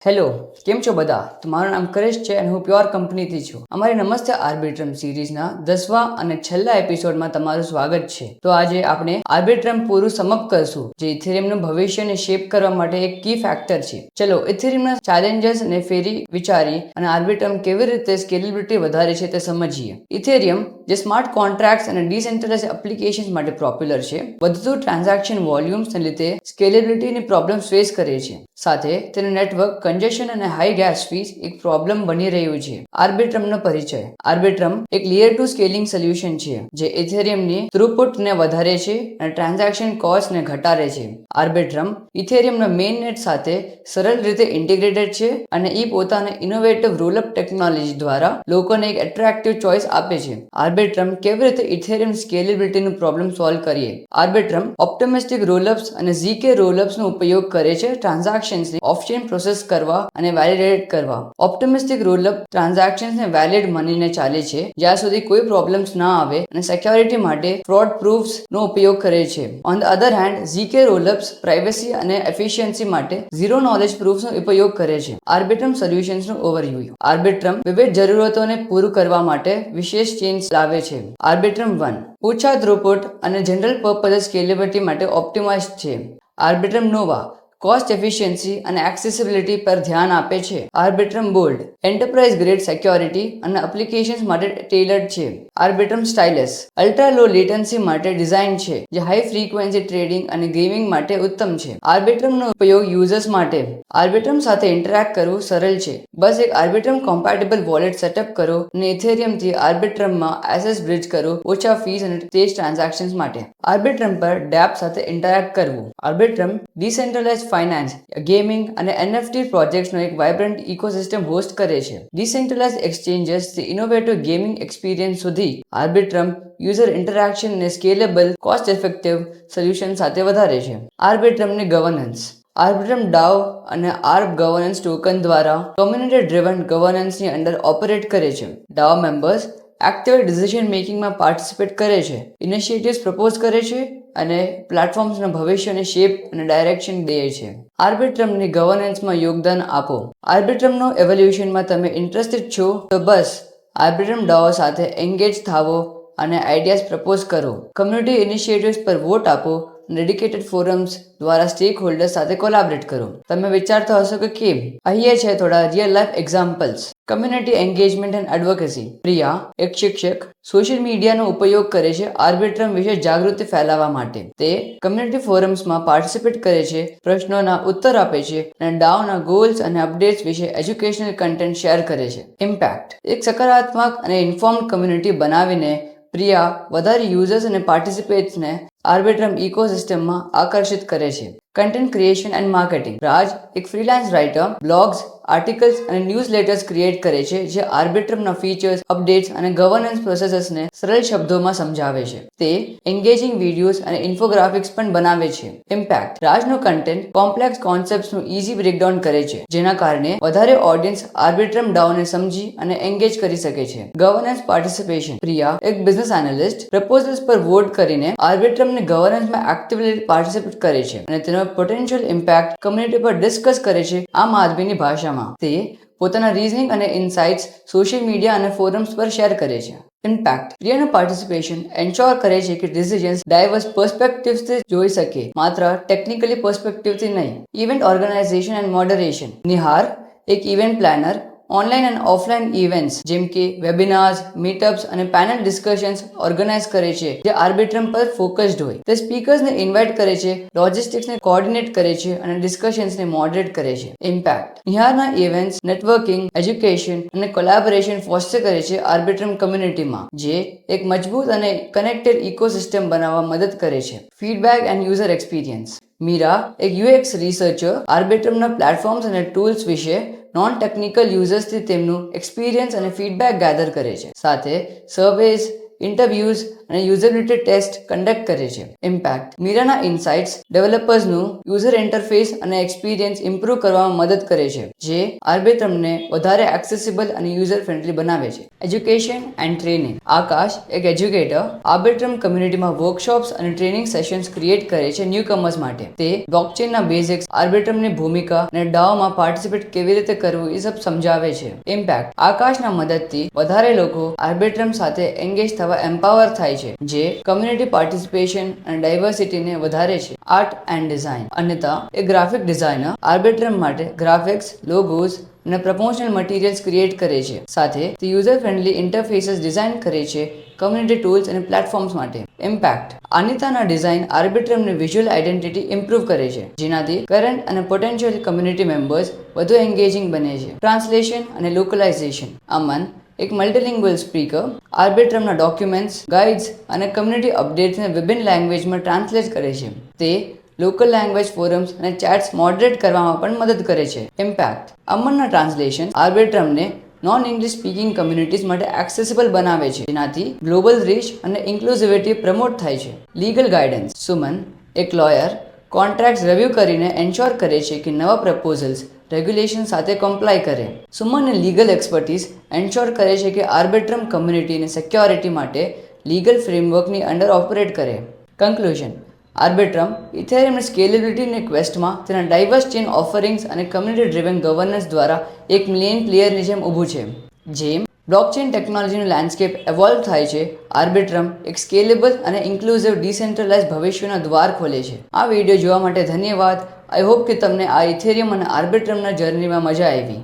Hello, કેમ છો બધા? તો મારું નામ કરેશ છે અને હું પ્યોર કંપનીથી છું. અમારી નમસ્તે આર્બિટ્રમ સિરીઝના 10મા અને છેલ્લા એપિસોડમાં તમારું સ્વાગત છે. તો આજે આપણે આર્બિટ્રમ પૂરું સમપ કરશું, જે ઇથેરિયમનું ભવિષ્યને શેપ કરવા માટે એક કી ફેક્ટર છે. ચલો ઇથેરિયમના ચેલેન્જીસ અને ફેરી વિચારી અને આર્બિટ્રમ કેવી રીતે સ્કેલેબિલિટી વધારે છે તે સમજીએ. ઇથેરિયમ જે સ્માર્ટ કોન્ટ્રાક્ટ્સ અને ડિસેન્ટ્રલાઇઝ એપ્લિકેશન્સ માટે પોપ્યુલર છે, વધતું ટ્રાન્ઝેક્શન વોલ્યુમ્સને લીધે સ્કેલેબિલિટીની પ્રોબ્લેમ્સ ફેસ કરે છે. સાથે તેનું નેટવર્ક કન્જેશન અને હાઈ ગેસ ફીસ એક પ્રોબ્લેમ બની રહ્યું છે. આર્બિટ્રમનો પરિચય. આર્બિટ્રમ એક લેયર 2 સ્કેલિંગ સોલ્યુશન છે જે ઇથેરિયમની થ્રુપુટને વધારે છે અને ટ્રાન્ઝેક્શન કોસ્ટને ઘટાડે છે. આર્બિટ્રમ ઇથેરિયમના મેઇન નેટ સાથે સરળ રીતે ઇન્ટિગ્રેટેડ છે અને પોતાના ઇનોવેટિવ રોલઅપ ટેકનોલોજી દ્વારા લોકોને એક એટ્રેક્ટિવ ચોઇસ આપે છે. આર્બિટ્રમ કેવી રીતે ઇથેરિયમ સ્કેલેબિલિટીનો પ્રોબ્લેમ સોલ્વ કરીએ. આર્બિટ્રમ ઓપ્ટિમિસ્ટિક રોલઅપ્સ અને ZK રોલઅપ્સનો ઉપયોગ કરે છે ટ્રાન્ઝેક્શન્સને ઓફ-ચેઇન પ્રોસેસ કરવા અને વેલિડેટ કરવા. ઓપ્ટિમિસ્ટિક રોલઅપ ટ્રાન્ઝેક્શન્સને વેલિડ માનીને ચાલે છે જ્યાં સુધી કોઈ પ્રોબ્લેમ્સ ના આવે અને સિક્યોરિટી માટે ફ્રોડ પ્રૂફ્સ નો ઉપયોગ કરે છે. On the other hand, ZK rollups privacy અને એફિશિયન્સી માટે ઝીરો નોલેજ પ્રૂફ્સનો ઉપયોગ કરે છે. Arbitrum સોલ્યુશન્સનું overview. આર્બિટ્રમ વિવિધ જરૂરિયાતોને પૂરું કરવા માટે વિશેષ ચેન્જ લાવે છે. આર્બિટ્રમ 1 ઓછા થ્રુપુટ અને જનરલ પર્પઝ સ્કેલેબિલિટી માટે ઓપ્ટિમાઇઝ્ડ છે. આર્બિટ્રમ નોવા કોસ્ટ એફિશિયન્સી અને એક્સેસિબિલિટી પર ધ્યાન આપે છે. Arbitrum bold enterprise grade security અને એપ્લિકેશન્સ માટે ટેલર્ડ છે. Arbitrum stylus ultra low latency માટે ડિઝાઇન છે જે હાઈ ફ્રીક્વન્સી ટ્રેડિંગ અને ગેમિંગ માટે ઉત્તમ છે. આર્બિટ્રમનો ઉપયોગ યુઝર્સ માટે. આર્બિટ્રમ સાથે ઇન્ટરેક્ટ કરવું સરળ છે. બસ એક આર્બિટ્રમ કોમ્પેટેબલ વોલેટ સેટઅપ કરો અને ઇથેરિયમથી આર્બિટ્રમમાં એસેસ બ્રિજ કરો ઓછા ફીસ અને તેજ ટ્રાન્ઝેક્શન્સ માટે. આર્બિટ્રમ પર ડેપ સાથે ઇન્ટરેક્ટ કરવું. આર્બિટ્રમ ડિસેન્ટ્રલાઇઝ્ડ ફાઇનાન્સ, ગેમિંગ અને NFT પ્રોજેક્ટ્સનો એક વાઇબ્રન્ટ ઇકોસિસ્ટમ હોસ્ટ કરે છે. ડિસેન્ટ્રલાઇઝ્ડ એક્સચેન્જર્સથી ઇનોવેટિવ ગેમિંગ એક્સપિરિયન્સ સુધી, આર્બિટ્રમ યુઝર ઇન્ટરેક્શન અને સ્કેલેબલ કોસ્ટ ઇફેક્ટિવ સોલ્યુશન સાથે વધારે છે. આર્બિટ્રમની ગવર્નન્સ. આર્બિટ્રમ DAO અને ARB ગવર્નન્સ ટોકન દ્વારા કમ્યુનિટી ડ્રિવન ગવર્નન્સની અંદર ઓપરેટ કરે છે. DAO મેમ્બર્સ એક્ટિવ ડિસિઝન મેકિંગમાં પાર્ટિસિપેટ કરે છે, ઇનિશિયેટિવ્સ પ્રપોઝ કરે છે અને પ્લેટફોર્મ્સના ભવિષ્યને શેપ અને ડાયરેક્શન દે છે. આર્બિટ્રમની ગવર્નન્સમાં યોગદાન આપો. આર્બિટ્રમનો એવોલ્યુશનમાં તમે ઇન્ટરેસ્ટેડ છો તો બસ આર્બિટ્રમ DAO સાથે એન્ગેજ થાવો અને આઈડિયાઝ પ્રપોઝ કરો. કમ્યુનિટી ઇનિશિયેટિવ્સ પર વોટ આપો. ડેડિકેટેડ ફોરમ્સ દ્વારા સ્ટેક હોલ્ડર્સ સાથે કોલેબોરેટ કરો. તમે વિચારતા હશો કે કેમ? અહીંયા છે થોડા real life examples. Community engagement and advocacy. Priya, એક શિક્ષક, સોશિયલ મીડિયાનો ઉપયોગ કરે છે આર્બિટ્રમ વિશે જાગૃતિ ફેલાવવા માટે. તે કમ્યુનિટી ફોરમ્સમાં પાર્ટિસિપેટ કરે છે, પ્રશ્નોના ઉત્તર આપે છે અને DAOના ગોલ્સ અને અપડેટ્સ વિશે એજ્યુકેશનલ કન્ટેન્ટ શેર કરે છે. ઇમ્પેક્ટ. એક સકારાત્મક અને ઇન્ફોર્મ્ડ કમ્યુનિટી બનાવીને પ્રિયા વધારે યુઝર્સ અને પાર્ટિસિપેટ્સને આર્બિટ્રમ ઇકોસિસ્ટમમાં આકર્ષિત કરે છે. Content creation and marketing. Raj એક ફ્રીલાન્સ રાઇટર, બ્લોગ્સ, આર્ટિકલ્સ અને ન્યૂઝલેટર્સ ક્રિએટ કરે છે જે આર્બિટ્રમના ફીચર્સ, અપડેટ્સ અને ગવર્નન્સ પ્રોસેસને સરળ શબ્દોમાં સમજાવે છે. તે એન્ગેજિંગ વિડીયોઝ અને ઇન્ફોગ્રાફિક્સ પણ બનાવે છે. ઇમ્પેક્ટ. રાજનું કન્ટેન્ટ કોમ્પ્લેક્સ કોન્સેપ્ટ્સનું ઇઝી બ્રેકડાઉન કરે છે, જેના કારણે વધારે ઓડિયન્સ આર્બિટ્રમ DAOને સમજી અને એન્ગેજ કરી શકે છે. Governance participation. પ્રિયા, એક બિઝનેસ એનાલિસ્ટ, પ્રપોઝલ્સ પર વોટ કરીને આર્બિટ્રમની ગવર્નન્સમાં એક્ટિવલી પાર્ટિસિપેટ કરે છે અને તેનો પોટેન્શિયલ ઇમ્પેક્ટ કમ્યુનિટી પર ડિસ્કસ કરે છે આમ આદમીની ભાષામાં. તે પોતાના રીઝનિંગ અને ઇનસાઇટ્સ સોશિયલ મીડિયા અને ફોરમ્સ પર શેર કરે છે. ઇમ્પેક્ટ. પ્રિયાનું પાર્ટિસિપેશન એન્શ્યોર કરે છે કે ડિસિઝન્સ ડાયવર્સ પર્સપેક્ટિવ્સથી જોઈ શકે, માત્ર ટેકનિકલી પર્સપેક્ટિવથી નહીં. Event organization and moderation. Nihar, એક ઇવેન્ટ પ્લાનર, ઓનલાઈન અને ઓફલાઈન ઇવેન્ટ્સ જેમ કે વેબિનાર્સ, મીટઅપ્સ અને પેનલ ડિસ્કશન્સ ઓર્ગેનાઇઝ કરે છે જે આર્બિટ્રમ પર ફોકસ્ડ હોય. તે સ્પીકર્સને ઇન્વાઇટ કરે છે, લોજિસ્ટિક્સને કોઓર્ડિનેટ કરે છે અને ડિસ્કશન્સને મોડરેટ કરે છે. ઇમ્પેક્ટ. નિહારના ઇવેન્ટ્સ નેટવર્કિંગ, એજ્યુકેશન અને કોલેબોરેશન ફોસ્ટર કરે છે આર્બિટ્રમ કમ્યુનિટીમાં, જે એક મજબૂત અને કનેક્ટેડ ઇકોસિસ્ટમ બનાવવા મદદ કરે છે. Feedback and user experience. Meera, એક UX રિસર્ચર, આર્બિટ્રમના પ્લેટફોર્મ્સ અને ટૂલ્સ વિશે નોન ટેકનિકલ યુઝર્સથી તેમનું એક્સપિરિયન્સ અને ફીડબેક ગેધર કરે છે. સાથે સર્વેઝ, ઇન્ટરવ્યુઝ અને યુઝેબિલિટી ટેસ્ટ કન્ડક્ટ કરે છે. ઇમ્પેક્ટ મીરાના ઇનસાઇટ્સ ડેવલપર્સનું યુઝર ઇન્ટરફેસ અને એક્સપિરિયન્સ ઇમ્પ્રૂવ કરવામાં મદદ કરે છે, જે આર્બિટ્રમને વધારે એક્સેસિબલ અને યુઝર ફ્રેન્ડલી બનાવે છે. એજ્યુકેશન એન્ડ ટ્રેનિંગ આકાશ, એક એજ્યુકેટર, આર્બિટ્રમ કમ્યુનિટીમાં વર્કશોપ્સ અને ટ્રેનિંગ સેશન્સ ક્રિએટ કરે છે ન્યૂકમર્સ માટે. તે બ્લોકચેનના બેઝિક્સ, આર્બિટ્રમની ભૂમિકા અને ડાઓમાં પાર્ટિસિપેટ કેવી રીતે કરવું એ સબ સમજાવે છે. ઇમ્પેક્ટ આકાશના મદદથી વધારે લોકો આર્બિટ્રમ સાથે એન્ગેજ થવા એમ્પાવર થાય છે, જે કમ્યુનિટી પાર્ટિસિપેશન અને ડાયવર્સિટીને વધારે છે. આર્ટ એન્ડ ડિઝાઇન અન્યતા, એક ગ્રાફિક ડિઝાઇનર આર્બિટ્રમ માટે ગ્રાફિક્સ, લોગોઝ અને પ્રમોશનલ મટીરિયલ્સ ક્રિએટ કરે છે. સાથે તે યુઝર ફ્રેન્ડલી ઇન્ટરફેસીસ ડિઝાઇન કરે છે કમ્યુનિટી ટૂલ્સ અને પ્લેટફોર્મ્સ માટે. ઇમ્પેક્ટ અનિતાના ડિઝાઇન આર્બિટ્રમની વિઝ્યુઅલ આઇડેન્ટિટી ઇમ્પ્રૂવ કરે છે, જેનાથી કરન્ટ અને પોટેન્શિયલ કમ્યુનિટી મેમ્બર્સ વધુ એન્ગેજિંગ બને છે. ટ્રાન્સલેશન અને લોકલાઇઝેશન અમન, એક મલ્ટીલિંગ્વલ સ્પીકર, આર્બિટ્રમના ડોક્યુમેન્ટ્સ, ગાઇડ્સ અને કમ્યુનિટી અપડેટ્સને વિભિન્ન લેંગ્વેજમાં ટ્રાન્સલેટ કરે છે. તે લોકલ લેંગ્વેજ ફોરમ્સ અને ચેટ્સ મોડરેટ કરવામાં પણ મદદ કરે છે. ઇમ્પેક્ટ અમનના ટ્રાન્સલેશન આર્બિટ્રમને નોન ઇંગ્લિશ સ્પીકિંગ કમ્યુનિટીઝ માટે એક્સેસિબલ બનાવે છે, જેનાથી ગ્લોબલ રીચ અને ઇન્ક્લુઝિવિટી પ્રમોટ થાય છે. લીગલ ગાઈડન્સ સુમન, એક લોયર, કોન્ટ્રાક્ટ્સ રિવ્યૂ કરીને એન્શ્યોર કરે છે કે નવા પ્રપોઝલ્સ રેગ્યુલેશન સાથે કમ્પ્લાય કરે. સુમનની લીગલ એક્સપર્ટીઝ એન્શ્યોર કરે છે કે આર્બિટ્રમ કમ્યુનિટીની સિક્યોરિટી માટે લીગલ ફ્રેમવર્કની અંડર ઓપરેટ કરે. કન્ક્લુઝન આર્બિટ્રમ ઇથેરિયમની સ્કેલેબિલિટીની ક્વેસ્ટમાં તેના ડાયવર્સ ચેન ઓફરિંગ્સ અને કમ્યુનિટી ડ્રિવન ગવર્નન્સ દ્વારા એક મેઇન પ્લેયરની જેમ ઊભું છે. જેમ બ્લોકચેન ટેકનોલોજીનું લેન્ડસ્કેપ એવોલ્વ થાય છે, આર્બિટ્રમ એક સ્કેલેબલ અને ઇન્ક્લુઝિવ ડિસેન્ટ્રલાઇઝ ભવિષ્યના દ્વાર ખોલે છે. આ વિડીયો જોવા માટે ધન્યવાદ. આઈ હોપ કે તમને આ ઇથેરિયમ અને આર્બિટ્રમના જર્નીમાં મજા આવી.